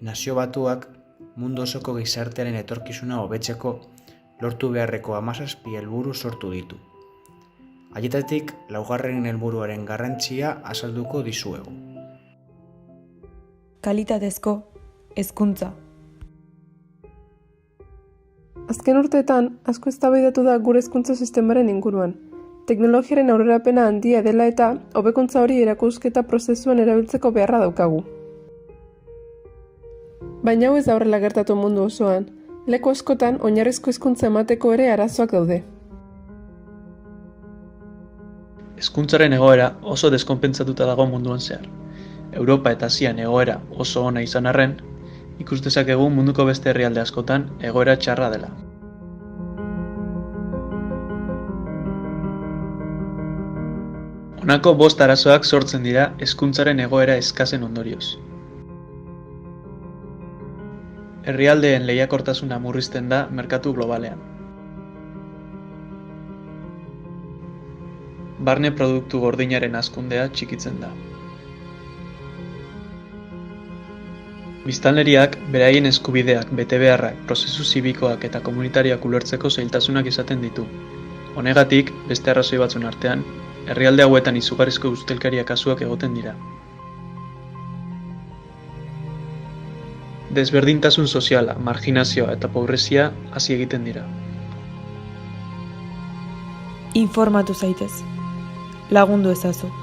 Nazio Batuak mundu osoko gizartearen etorkizuna hobetzeko lortu beharreko 17 helburu sortu ditu. Haietatik, laugarren helburuaren garrantzia azalduko dizuegu. Kalitatezko hezkuntza. Azken urteetan, asko eztabaidatu da gure hezkuntza sistemaren inguruan. Teknologiaren aurrerapena handia dela eta hobekuntza hori erakusketa prozesuan erabiltzeko beharra daukagu. Baina hau ez da horrela gertatu mundu osoan. Leku askotan oinarrizko hezkuntza emateko ere arazoak daude. Hezkuntzaren egoera oso deskonpentsatuta dago munduan zehar. Europa eta Asian egoera oso ona izan arren, ikus dezakegu munduko beste herrialde askotan egoera txarra dela. Honako 5 arazoak sortzen dira hezkuntzaren egoera eskasen ondorioz. Herrialdeen lehiakortasuna murrizten da merkatu globalean. Barne produktu gordinaren hazkundea txikitzen da. Biztanleriak beraien eskubideak, betebeharrak, prozesu zibikoak eta komunitarioak ulertzeko zailtasunak izaten ditu. Honegatik, beste arrazoi batzuen artean, herrialde hauetan izugarrizko ustelkeria kasuak egoten dira. Desberdintasun soziala, marginazioa eta pobrezia hazi egiten dira. Informatu zaitez. Lagundu ezazu.